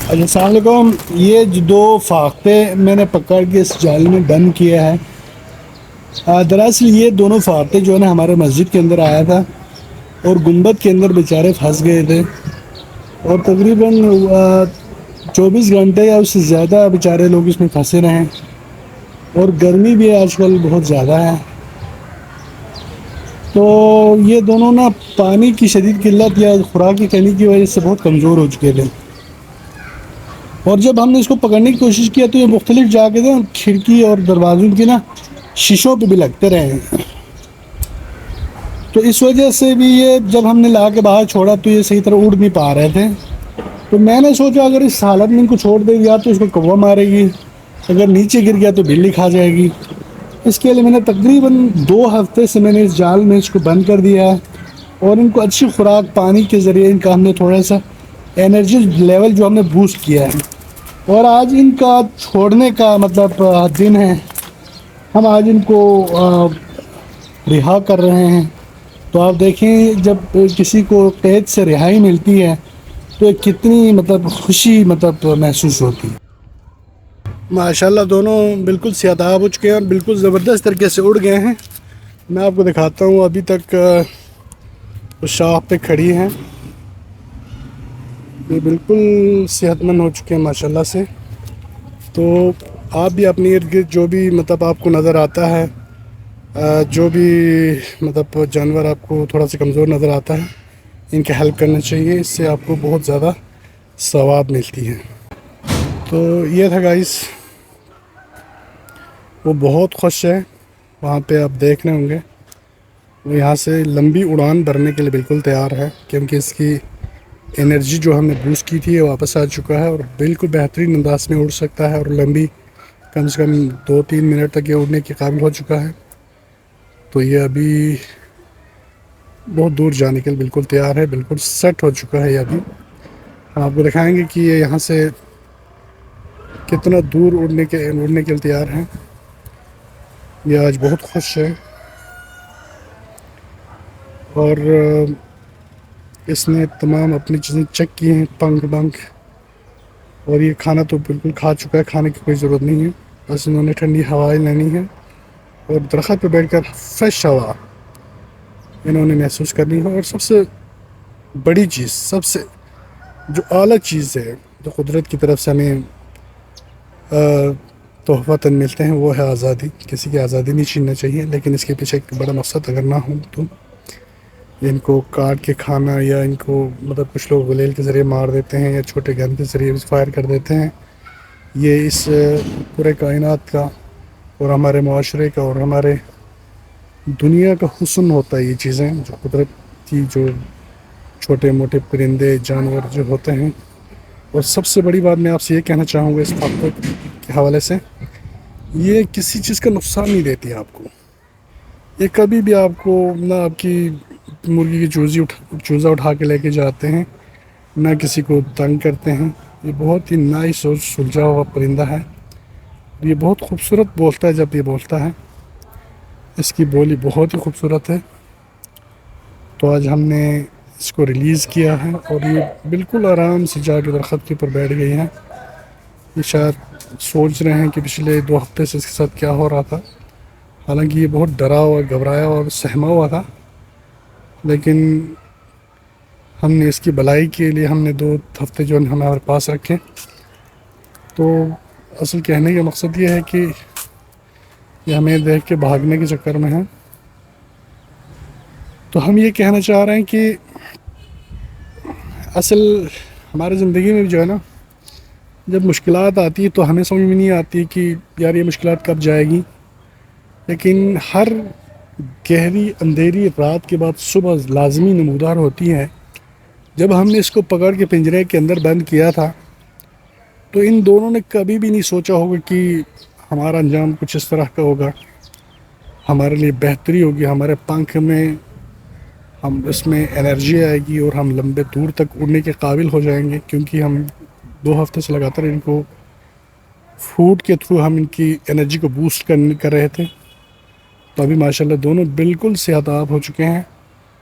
اچھا السلام علیکم. یہ جو دو فاختے میں نے پکڑ کے اس جال میں بند کیا ہے. دراصل یہ دونوں فاختے جو ہے نا ہمارے مسجد کے اندر آیا تھا اور گنبد کے اندر بیچارے پھنس گئے تھے اور تقریباً 24 گھنٹے یا اس سے زیادہ بیچارے لوگ اس میں پھنسے رہے ہیں. اور گرمی بھی آج کل بہت زیادہ ہے. تو یہ دونوں نا پانی کی شدید قلت یا خوراک کی کمی کی وجہ سے بہت کمزور ہو چکے تھے. اور جب ہم نے اس کو پکڑنے کی کوشش کیا تو یہ مختلف جا کے تھے کھڑکی اور دروازوں کی نا شیشوں پہ بھی لگتے رہے ہیں. تو اس وجہ سے بھی یہ جب ہم نے لا کے باہر چھوڑا تو یہ صحیح طرح اڑ نہیں پا رہے تھے. تو میں نے سوچا اگر اس حالت میں ان کو چھوڑ دے گیا تو اس کو کوا مارے گی, اگر نیچے گر گیا تو بلی کھا جائے گی. اس کے لیے میں نے تقریباً 2 ہفتے سے میں نے اس جال میں اس کو بند کر دیا ہے اور ان کو اچھی خوراک پانی کے ذریعے ان کا ہم نے تھوڑا سا انرجی لیول جو ہم نے بوسٹ کیا ہے. اور آج ان کا چھوڑنے کا مطلب دن ہے. ہم آج ان کو رہا کر رہے ہیں. تو آپ دیکھیں جب کسی کو قید سے رہائی ملتی ہے تو کتنی مطلب خوشی مطلب محسوس ہوتی ہے. ماشاء اللہ دونوں بالکل صحتیاب ہو چکے ہیں اور بالکل زبردست طریقے سے اڑ گئے ہیں. میں آپ کو دکھاتا ہوں ابھی تک اس شاخ پہ کھڑی ہیں. یہ بالکل صحت مند ہو چکے ہیں ماشاء اللہ سے. تو آپ بھی اپنے ارد گرد جو بھی مطلب آپ کو نظر آتا ہے, جو بھی مطلب جانور آپ کو تھوڑا سا کمزور نظر آتا ہے, ان کی ہیلپ کرنا چاہیے. اس سے آپ کو بہت زیادہ ثواب ملتی ہے. تو یہ تھا گائس, وہ بہت خوش ہے. وہاں پہ آپ دیکھ رہے ہوں گے وہ یہاں سے لمبی اڑان بھرنے کے لیے بالکل تیار ہے, کیونکہ اس کی انرجی جو ہم نے بوسٹ کی تھی وہ واپس آ چکا ہے اور بالکل بہترین انداز میں اڑ سکتا ہے. اور لمبی کم سے کم 2-3 منٹ تک یہ اڑنے کے قابل ہو چکا ہے. تو یہ ابھی بہت دور جانے کے لیے بالکل تیار ہے, بالکل سیٹ ہو چکا ہے. یہ ابھی ہم آپ کو دکھائیں گے کہ یہ یہاں سے کتنا دور اڑنے کے لیے تیار ہیں. یہ آج بہت خوش ہے اور اس نے تمام اپنی چیزیں چیک کی ہیں, پنکھ ونکھ, اور یہ کھانا تو بالکل کھا چکا ہے. کھانے کی کوئی ضرورت نہیں ہے, بس انہوں نے ٹھنڈی ہوائیں لینی ہے اور درخت پہ بیٹھ کر فریش ہوا انہوں نے محسوس کرنی ہے. اور سب سے بڑی چیز, سب سے جو اعلیٰ چیز ہے جو قدرت کی طرف سے ہمیں تحفتاً ملتے ہیں, وہ ہے آزادی. کسی کی آزادی نہیں چھیننا چاہیے, لیکن اس کے پیچھے ایک بڑا مقصد اگر نہ ہو تو ان کو کاٹ کے کھانا, یا ان کو مطلب کچھ لوگ غلیل کے ذریعے مار دیتے ہیں یا چھوٹے گن کے ذریعے فائر کر دیتے ہیں. یہ اس پورے کائنات کا اور ہمارے معاشرے کا اور ہمارے دنیا کا حسن ہوتا ہے. یہ چیزیں جو قدرت کی جو چھوٹے موٹے پرندے جانور جو ہوتے ہیں. اور سب سے بڑی بات میں آپ سے یہ کہنا چاہوں گا اس فخر کے حوالے سے, یہ کسی چیز کا نقصان نہیں دیتی آپ کو. یہ کبھی بھی آپ کو نہ آپ کی مرغی کی چوزا اٹھا کے لے کے جاتے ہیں, نہ کسی کو تنگ کرتے ہیں. یہ بہت ہی نائس اور سلجھا ہوا پرندہ ہے. یہ بہت خوبصورت بولتا ہے. جب یہ بولتا ہے اس کی بولی بہت ہی خوبصورت ہے. تو آج ہم نے اس کو ریلیز کیا ہے اور یہ بالکل آرام سے جا کے درخت کے اوپر بیٹھ گئی ہیں. یہ شاید سوچ رہے ہیں کہ پچھلے 2 ہفتے سے اس کے ساتھ کیا ہو رہا تھا. حالانکہ یہ بہت ڈرا ہوا, گھبرایا اور سہما ہوا تھا, لیکن ہم نے اس کی بھلائی کے لیے ہم نے 2 ہفتے جو ہمارے پاس رکھے. تو اصل کہنے کا مقصد یہ ہے کہ یہ ہمیں دیکھ کے بھاگنے کے چکر میں ہیں. تو ہم یہ کہنا چاہ رہے ہیں کہ اصل ہماری زندگی میں جو ہے نا, جب مشکلات آتی ہے تو ہمیں سمجھ میں نہیں آتی کہ یار یہ مشکلات کب جائے گی, لیکن ہر گہری اندھیری رات کے بعد صبح لازمی نمودار ہوتی ہے. جب ہم نے اس کو پکڑ کے پنجرے کے اندر بند کیا تھا تو ان دونوں نے کبھی بھی نہیں سوچا ہوگا کہ ہمارا انجام کچھ اس طرح کا ہوگا, ہمارے لیے بہتری ہوگی, ہمارے پنکھ میں ہم اس میں انرجی آئے گی اور ہم لمبے دور تک اڑنے کے قابل ہو جائیں گے. کیونکہ ہم 2 ہفتے سے لگاتار ان کو فوڈ کے تھرو ہم ان کی انرجی کو بوسٹ کر رہے تھے. تو ابھی ماشاء اللہ دونوں بالکل صحتیاب ہو چکے ہیں.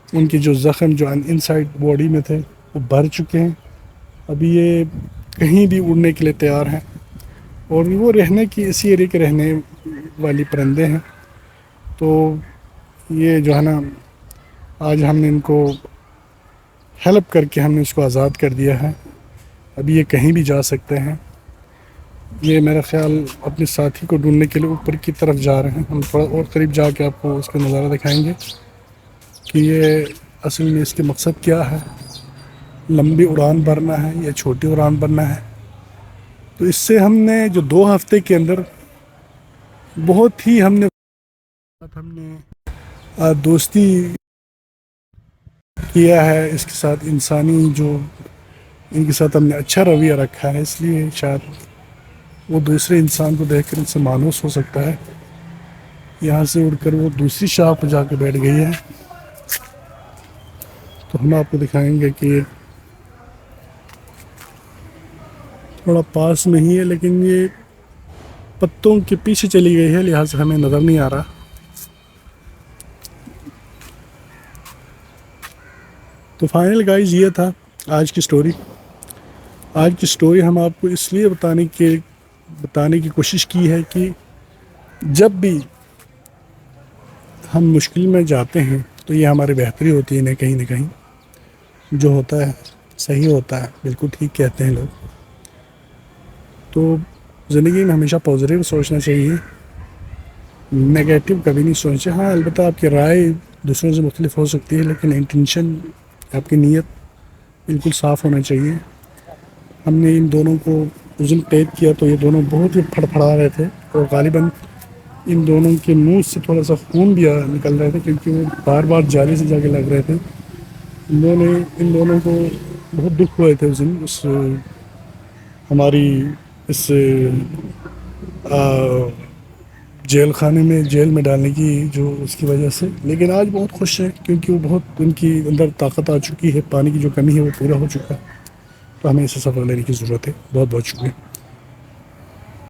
ان کی جو زخم جو انسائڈ باڈی میں تھے وہ بھر چکے ہیں. ابھی یہ کہیں بھی اڑنے کے لیے تیار ہیں، اور وہ رہنے کی اسی ایریا کے رہنے والی پرندے ہیں. تو یہ جو ہے نا آج ہم نے ان کو ہیلپ کر کے ہم نے اس کو آزاد کر دیا ہے. ابھی یہ کہیں بھی جا سکتے ہیں. یہ میرا خیال اپنے ساتھی کو ڈھونڈنے کے لیے اوپر کی طرف جا رہے ہیں. ہم تھوڑا اور قریب جا کے آپ کو اس کا نظارہ دکھائیں گے کہ یہ اصل میں اس کے مقصد کیا ہے، لمبی اڑان بھرنا ہے یا چھوٹی اڑان بھرنا ہے. تو اس سے ہم نے جو 2 ہفتے کے اندر بہت ہی ہم نے دوستی کیا ہے اس کے ساتھ، انسانی جو ان کے ساتھ ہم نے اچھا رویہ رکھا ہے، اس لیے شاید وہ دوسرے انسان کو دیکھ کر ان سے مانوس ہو سکتا ہے. یہاں سے اڑ کر وہ دوسری شاخ پہ جا کے بیٹھ گئی ہے. تو ہم آپ کو دکھائیں گے کہ تھوڑا پاس میں ہی ہے، لیکن یہ پتوں کے پیچھے چلی گئی ہے، لہٰذا ہمیں نظر نہیں آ رہا. تو فائنل گائز یہ تھا آج کی سٹوری. آج کی سٹوری ہم آپ کو اس لیے بتانے کی کوشش کی ہے کہ جب بھی ہم مشکل میں جاتے ہیں تو یہ ہماری بہتری ہوتی ہے نہ کہیں جو ہوتا ہے صحیح ہوتا ہے. بالکل ٹھیک کہتے ہیں لوگ. تو زندگی میں ہمیشہ پازیٹیو سوچنا چاہیے، نگیٹو کبھی نہیں سوچے. ہاں البتہ آپ کی رائے دوسروں سے مختلف ہو سکتی ہے، لیکن انٹینشن آپ کی نیت بالکل صاف ہونا چاہیے. ہم نے ان دونوں کو اس دن قید کیا تو یہ دونوں بہت ہی پھڑپھڑا رہے تھے، اور غالباً ان دونوں کے منہ سے تھوڑا سا خون بھی نکل رہے تھے، کیونکہ وہ بار بار جالی سے جا کے لگ رہے تھے. ان دونوں کو بہت دکھ ہوئے تھے اس دن، ہماری اس جیل میں ڈالنے کی جو اس کی وجہ سے. لیکن آج بہت خوش ہیں کیونکہ وہ بہت ان کی اندر طاقت آ چکی ہے، پانی کی جو کمی ہے وہ پورا ہو چکا ہے. تو ہمیں اسے سفر لینے کی ضرورت ہے. بہت بہت شکریہ.